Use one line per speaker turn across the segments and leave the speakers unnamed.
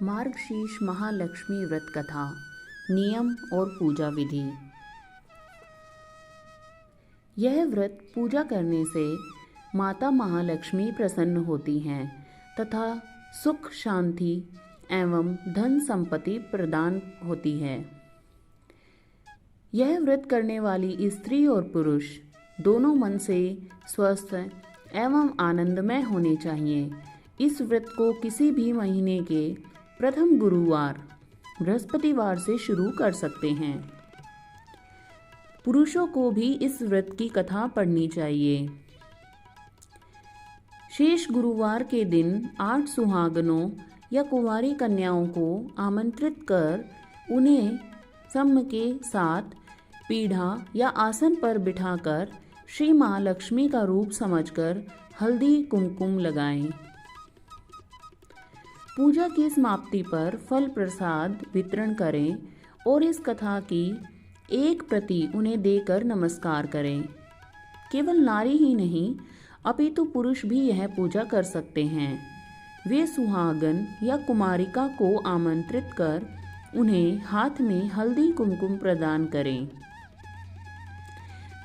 मार्गशीर्ष महालक्ष्मी व्रत कथा, नियम और पूजा विधि। यह व्रत पूजा करने से माता महालक्ष्मी प्रसन्न होती हैं तथा सुख शांति एवं धन संपत्ति प्रदान होती है। यह व्रत करने वाली स्त्री और पुरुष दोनों मन से स्वस्थ एवं आनंदमय होने चाहिए। इस व्रत को किसी भी महीने के प्रथम गुरुवार बृहस्पतिवार से शुरू कर सकते हैं। पुरुषों को भी इस व्रत की कथा पढ़नी चाहिए। शेष गुरुवार के दिन 8 सुहागनों या कुंवारी कन्याओं को आमंत्रित कर उन्हें सम्म के साथ पीढ़ा या आसन पर बिठाकर श्री महालक्ष्मी का रूप समझकर हल्दी कुमकुम लगाएं। पूजा की समाप्ति पर फल प्रसाद वितरण करें और इस कथा की एक प्रति उन्हें देकर नमस्कार करें। केवल नारी ही नहीं अपितु पुरुष भी यह पूजा कर सकते हैं। वे सुहागन या कुमारिका को आमंत्रित कर उन्हें हाथ में हल्दी कुमकुम प्रदान करें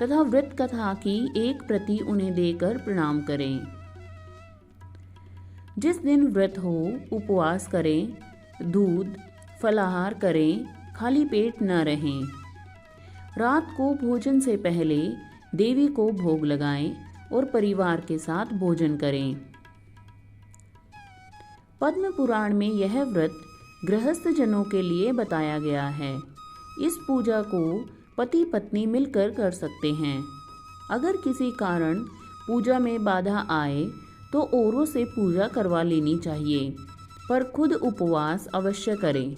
तथा व्रत कथा की एक प्रति उन्हें देकर प्रणाम करें। जिस दिन व्रत हो उपवास करें, दूध फलाहार करें, खाली पेट न रहें। रात को भोजन से पहले देवी को भोग लगाएं और परिवार के साथ भोजन करें। पद्म पुराण में यह व्रत गृहस्थ जनों के लिए बताया गया है। इस पूजा को पति पत्नी मिलकर कर सकते हैं। अगर किसी कारण पूजा में बाधा आए तो औरों से पूजा करवा लेनी चाहिए, पर खुद उपवास अवश्य करें।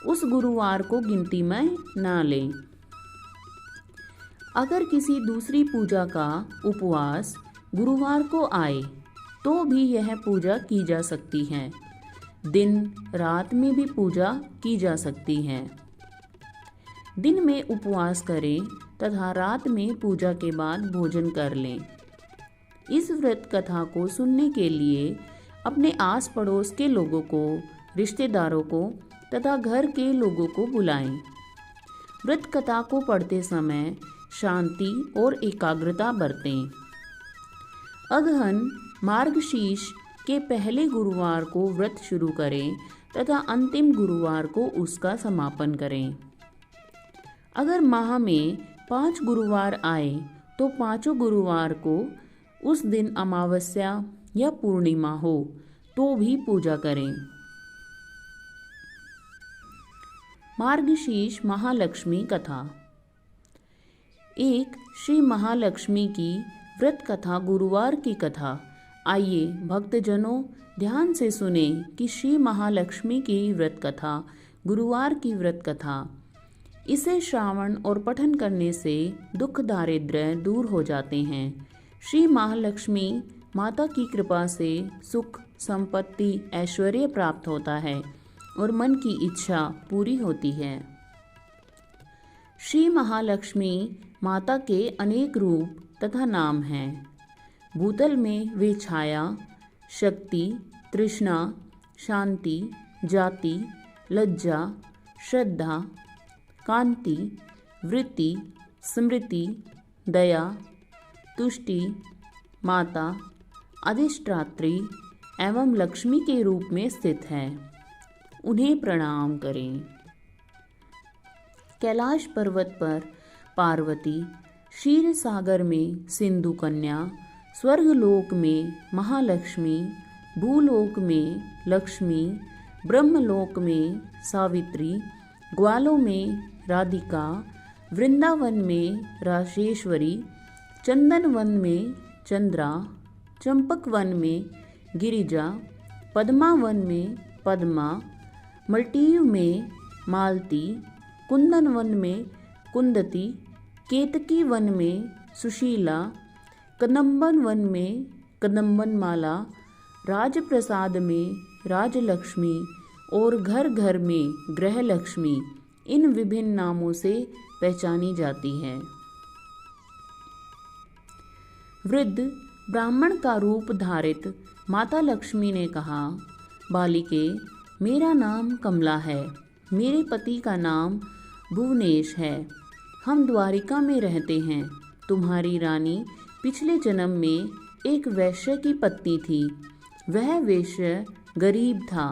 उस गुरुवार को गिनती में न लें। अगर किसी दूसरी पूजा का उपवास गुरुवार को आए तो भी यह पूजा की जा सकती है। दिन रात में भी पूजा की जा सकती है। दिन में उपवास करें तथा रात में पूजा के बाद भोजन कर लें। इस व्रत कथा को सुनने के लिए अपने आस पड़ोस के लोगों को, रिश्तेदारों को तथा घर के लोगों को बुलाएं। व्रत कथा को पढ़ते समय शांति और एकाग्रता बरतें। अगहन मार्गशीर्ष के पहले गुरुवार को व्रत शुरू करें तथा अंतिम गुरुवार को उसका समापन करें। अगर माह में 5 गुरुवार आए तो 5 गुरुवार को उस दिन अमावस्या या पूर्णिमा हो तो भी पूजा करें। मार्गशीर्ष महालक्ष्मी कथा। एक श्री महालक्ष्मी की व्रत कथा गुरुवार की कथा। आइए भक्तजनों ध्यान से सुने कि श्री महालक्ष्मी की व्रत कथा गुरुवार की व्रत कथा। इसे श्रावण और पठन करने से दुख दारिद्र्य दूर हो जाते हैं। श्री महालक्ष्मी माता की कृपा से सुख संपत्ति ऐश्वर्य प्राप्त होता है और मन की इच्छा पूरी होती है। श्री महालक्ष्मी माता के अनेक रूप तथा नाम हैं। भूतल में वे छाया, शक्ति, तृष्णा, शांति, जाति, लज्जा, श्रद्धा, कांति, वृत्ति, स्मृति, दया, तुष्टि, माता, अधिष्ठात्री एवं लक्ष्मी के रूप में स्थित है। उन्हें प्रणाम करें। कैलाश पर्वत पर पार्वती, क्षीर सागर में सिंधु कन्या, स्वर्गलोक में महालक्ष्मी, भूलोक में लक्ष्मी, ब्रह्मलोक में सावित्री, ग्वालों में राधिका, वृंदावन में राजेश्वरी, चंदन वन में चंद्रा, चंपक वन में गिरिजा, पद्मा वन में पद्मा, मल्टीव में मालती, कुंदन वन में कुंदती, केतकी वन में सुशीला, कदम्बन वन में कदम्बन माला, राजप्रसाद में राजलक्ष्मी और घर घर में गृहलक्ष्मी इन विभिन्न नामों से पहचानी जाती है। वृद्ध ब्राह्मण का रूप धारित माता लक्ष्मी ने कहा, बालिके, मेरा नाम कमला है। मेरे पति का नाम भुवनेश है। हम द्वारिका में रहते हैं। तुम्हारी रानी पिछले जन्म में एक वैश्य की पत्नी थी। वह वैश्य गरीब था।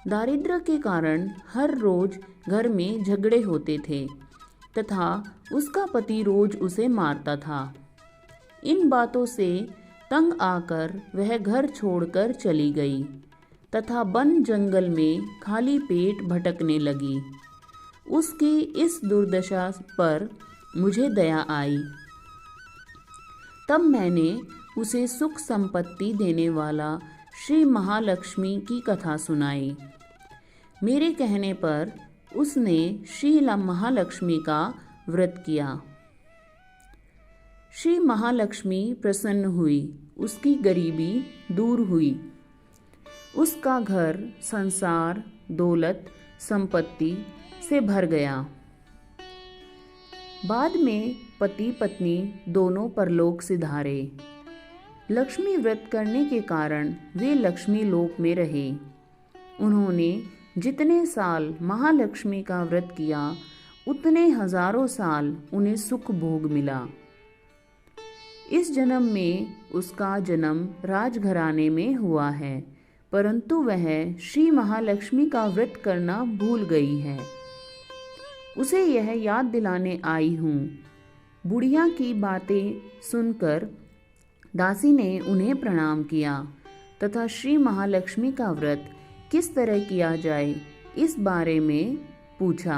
दारिद्र्य के कारण हर रोज घर में झगड़े होते थे तथा उसका पति रोज उसे मारता था। इन बातों से तंग आकर वह घर छोड़कर चली गई तथा वन जंगल में खाली पेट भटकने लगी। उसकी इस दुर्दशा पर मुझे दया आई। तब मैंने उसे सुख संपत्ति देने वाला श्री महालक्ष्मी की कथा सुनाई। मेरे कहने पर उसने श्री महालक्ष्मी का व्रत किया। श्री महालक्ष्मी प्रसन्न हुई। उसकी गरीबी दूर हुई। उसका घर संसार दौलत संपत्ति से भर गया। बाद में पति पत्नी दोनों परलोक सिधारे। लक्ष्मी व्रत करने के कारण वे लक्ष्मी लोक में रहे। उन्होंने जितने साल महालक्ष्मी का व्रत किया उतने हजारों साल उन्हें सुख भोग मिला। इस जन्म में उसका जन्म राजघराने में हुआ है, परंतु वह श्री महालक्ष्मी का व्रत करना भूल गई है। उसे यह याद दिलाने आई हूँ। बुढ़िया की बातें सुनकर दासी ने उन्हें प्रणाम किया तथा श्री महालक्ष्मी का व्रत किस तरह किया जाए इस बारे में पूछा।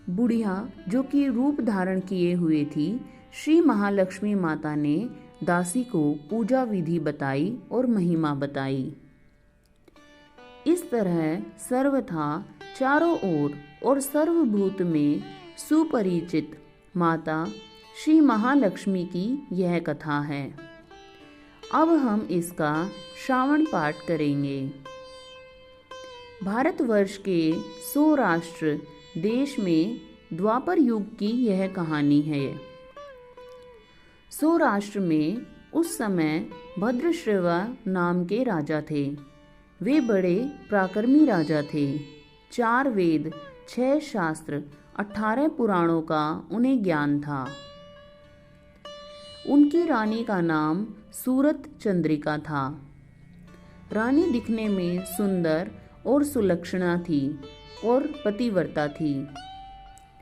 बुढ़िया जो कि रूप धारण किए हुए थी, श्री महालक्ष्मी माता ने दासी को पूजा विधि बताई और महिमा बताई। इस तरह सर्वथा चारों ओर और सर्वभूत में सुपरिचित माता श्री महालक्ष्मी की यह कथा है। अब हम इसका श्रावण पाठ करेंगे। भारतवर्ष के सौराष्ट्र देश में द्वापर युग की यह कहानी है। सौराष्ट्र में उस समय भद्रश्रवा नाम के राजा थे। वे बड़े पराक्रमी राजा थे। 4 वेद, 6 शास्त्र, 18 पुराणों का उन्हें ज्ञान था। उनकी रानी का नाम सूरत चंद्रिका था। रानी दिखने में सुंदर और सुलक्षणा थी और पतिव्रता थी।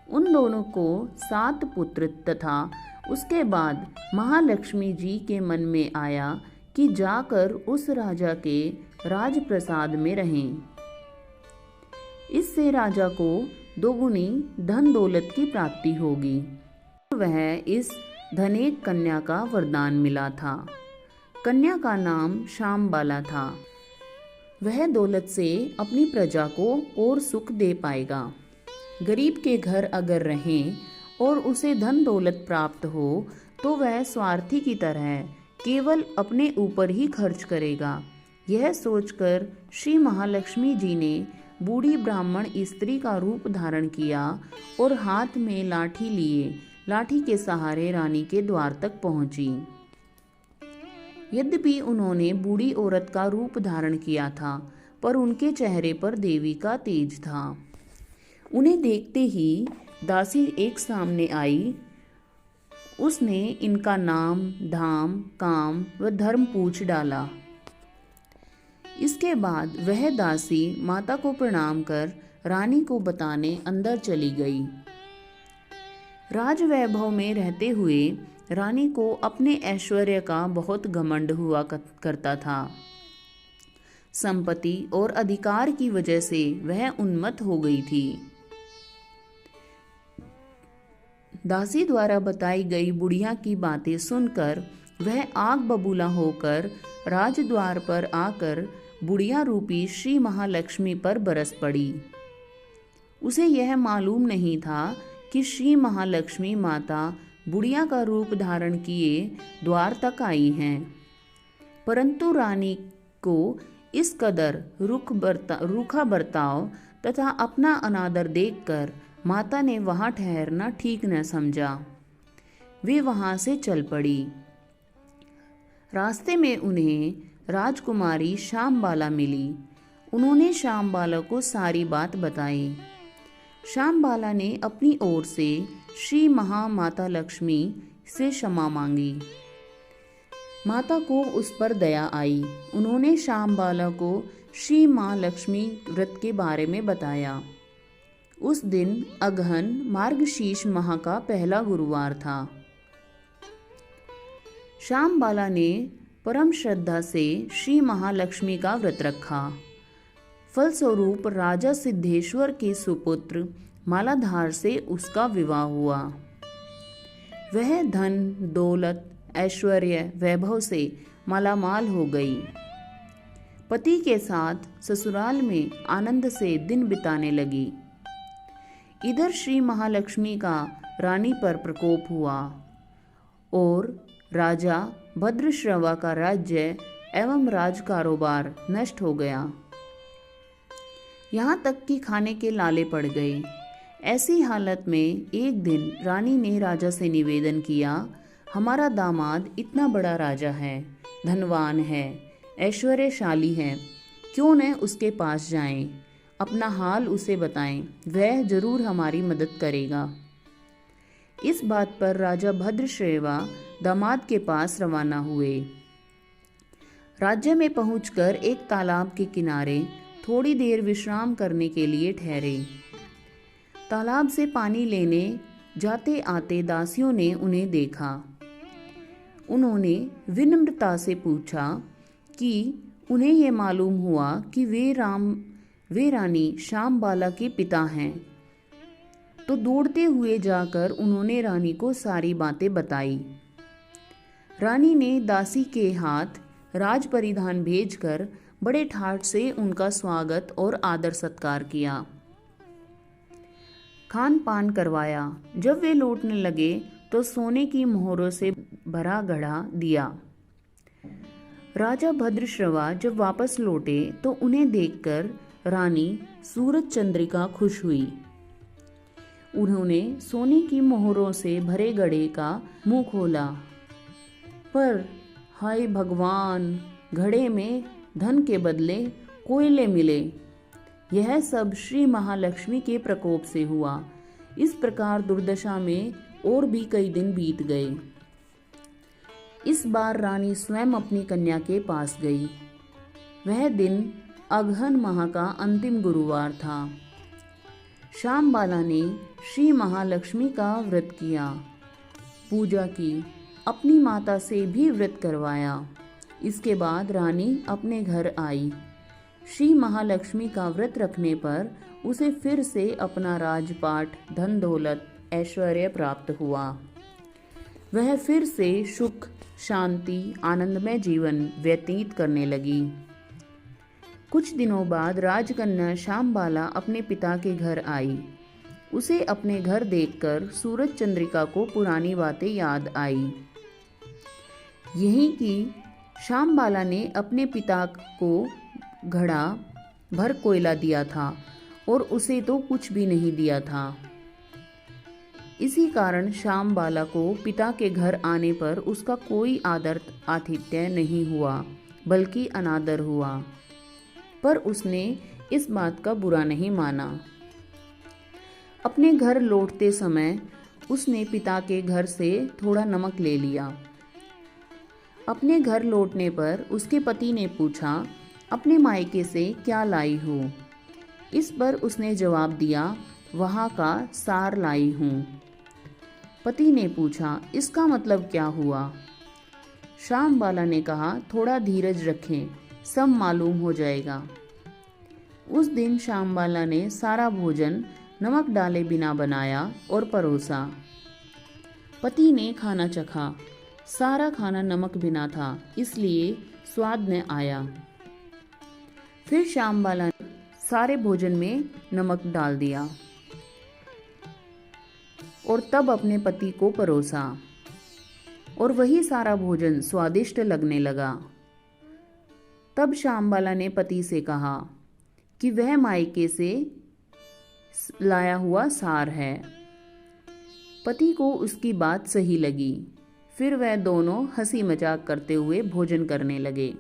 उन दोनों को 7 पुत्र तथा उसके बाद महालक्ष्मी जी के मन में आया कि जाकर उस राजा के राजप्रसाद में रहें। इससे राजा को दोगुनी धन दौलत की प्राप्ति होगी। वह इस धनेक कन्या का वरदान मिला था। कन्या का नाम श्यामबाला था। वह दौलत से अपनी प्रजा को और सुख दे पाएगा। गरीब के घर अगर रहें और उसे धन दौलत प्राप्त हो तो वह स्वार्थी की तरह केवल अपने ऊपर ही खर्च करेगा। यह सोचकर श्री महालक्ष्मी जी ने बूढ़ी ब्राह्मण स्त्री का रूप धारण किया और हाथ में लाठी लिए लाठी के सहारे रानी के द्वार तक पहुंची। यद्यपि उन्होंने बूढ़ी औरत का रूप धारण किया था, पर उनके चेहरे पर देवी का तेज था। उन्हें देखते ही दासी एक सामने आई। उसने इनका नाम, धाम, काम व धर्म पूछ डाला। इसके बाद वह दासी माता को प्रणाम कर रानी को बताने अंदर चली गई। राजवैभव में रहते हुए रानी को अपने ऐश्वर्य का बहुत घमंड हुआ करता था। संपत्ति और अधिकार की वजह से वह उन्मत्त हो गई थी। दासी द्वारा बताई गई बुढ़िया की बातें सुनकर वह आग बबूला होकर राजद्वार पर आकर बुढ़िया रूपी श्री महालक्ष्मी पर बरस पड़ी। उसे यह मालूम नहीं था कि श्री महालक्ष्मी माता बुढ़िया का रूप धारण किए द्वार तक आई हैं। परंतु रानी को इस कदर रूखा बर्ताव तथा अपना अनादर देखकर माता ने वहां ठहरना ठीक न समझा। वे वहां से चल पड़ी। रास्ते में उन्हें राजकुमारी श्यामबाला मिली। उन्होंने श्यामबाला को सारी बात बताई। श्यामबाला ने अपनी ओर से श्री महामाता लक्ष्मी से क्षमा मांगी। माता को उस पर दया आई। उन्होंने श्यामबाला को श्री माँ लक्ष्मी व्रत के बारे में बताया। उस दिन अगहन मार्गशीर्ष माह का पहला गुरुवार था। श्यामबाला ने परम श्रद्धा से श्री महालक्ष्मी का व्रत रखा। फलस्वरूप राजा सिद्धेश्वर के सुपुत्र मालाधार से उसका विवाह हुआ। वह धन, दौलत, ऐश्वर्य, वैभव से मालामाल हो गई। पति के साथ ससुराल में आनंद से दिन बिताने लगी। इधर श्री महालक्ष्मी का रानी पर प्रकोप हुआ और राजा भद्रश्रवा का राज्य एवं राज कारोबार नष्ट हो गया। यहाँ तक कि खाने के लाले पड़ गए। ऐसी हालत में एक दिन रानी ने राजा से निवेदन किया, हमारा दामाद इतना बड़ा राजा है, धनवान है, ऐश्वर्यशाली है, क्यों न उसके पास जाएं, अपना हाल उसे बताएं, वह जरूर हमारी मदद करेगा। इस बात पर राजा भद्रश्रेवा दामाद के पास रवाना हुए। राज्य में पहुंचकर एक तालाब के किनारे थोड़ी देर विश्राम करने के लिए ठहरे। तालाब से पानी लेने जाते आते दासियों ने उन्हें देखा। उन्होंने विनम्रता से पूछा कि उन्हें यह मालूम हुआ कि वे रानी श्यामबाला के पिता हैं। तो दौड़ते हुए जाकर उन्होंने रानी को सारी बातें बताई। रानी ने दासी के हाथ राज परिधान भेजकर बड़े ठाठ से उनका स्वागत और आदर सत्कार किया, खान पान करवाया। जब वे लौटने लगे तो सोने की मोहरों से भरा घड़ा दिया। राजा भद्रश्रवा जब वापस लौटे तो उन्हें देखकर रानी सूरज चंद्रिका खुश हुई। उन्होंने सोने की मोहरों से भरे घड़े का मुंह खोला, पर हाय भगवान, घड़े में धन के बदले कोयले मिले। यह सब श्री महालक्ष्मी के प्रकोप से हुआ। इस प्रकार दुर्दशा में और भी कई दिन बीत गए। इस बार रानी स्वयं अपनी कन्या के पास गई। वह दिन अगहन माह का अंतिम गुरुवार था। श्यामबाला ने श्री महालक्ष्मी का व्रत किया, पूजा की, अपनी माता से भी व्रत करवाया। इसके बाद रानी अपने घर आई। श्री महालक्ष्मी का व्रत रखने पर उसे फिर से अपना राजपाट, धन दौलत, ऐश्वर्य प्राप्त हुआ। वह फिर से सुख, शांति, आनंदमय जीवन व्यतीत करने लगी। कुछ दिनों बाद राजकन्या श्यामबाला अपने पिता के घर आई। उसे अपने घर देखकर सूरज चंद्रिका को पुरानी बातें याद आई। यही कि श्यामबाला ने अपने पिता को घड़ा भर कोयला दिया था और उसे तो कुछ भी नहीं दिया था। इसी कारण श्यामबाला को पिता के घर आने पर उसका कोई आदर आतिथ्य नहीं हुआ, बल्कि अनादर हुआ। पर उसने इस बात का बुरा नहीं माना। अपने घर लौटते समय उसने पिता के घर से थोड़ा नमक ले लिया। अपने घर लौटने पर उसके पति ने पूछा, अपने मायके से क्या लाई हो? इस पर उसने जवाब दिया, वहाँ का सार लाई हूँ। पति ने पूछा, इसका मतलब क्या हुआ? श्यामबाला ने कहा, थोड़ा धीरज रखें, सब मालूम हो जाएगा। उस दिन श्यामबाला ने सारा भोजन नमक डाले बिना बनाया और परोसा। पति ने खाना चखा। सारा खाना नमक बिना था, इसलिए स्वाद न आया। फिर श्यामबाला ने सारे भोजन में नमक डाल दिया और तब अपने पति को परोसा, और वही सारा भोजन स्वादिष्ट लगने लगा। तब श्यामबाला ने पति से कहा कि वह मायके से लाया हुआ सार है। पति को उसकी बात सही लगी। फिर वह दोनों हंसी मजाक करते हुए भोजन करने लगे।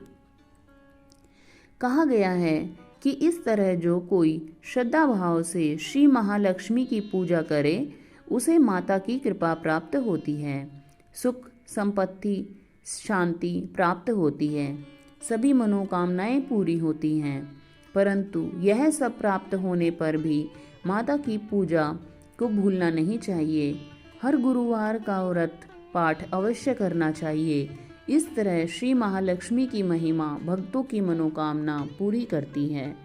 कहा गया है कि इस तरह जो कोई श्रद्धा भाव से श्री महालक्ष्मी की पूजा करे उसे माता की कृपा प्राप्त होती है, सुख संपत्ति शांति प्राप्त होती है, सभी मनोकामनाएं पूरी होती हैं। परंतु यह सब प्राप्त होने पर भी माता की पूजा को भूलना नहीं चाहिए। हर गुरुवार का व्रत पाठ अवश्य करना चाहिए। इस तरह श्री महालक्ष्मी की महिमा भक्तों की मनोकामना पूरी करती है।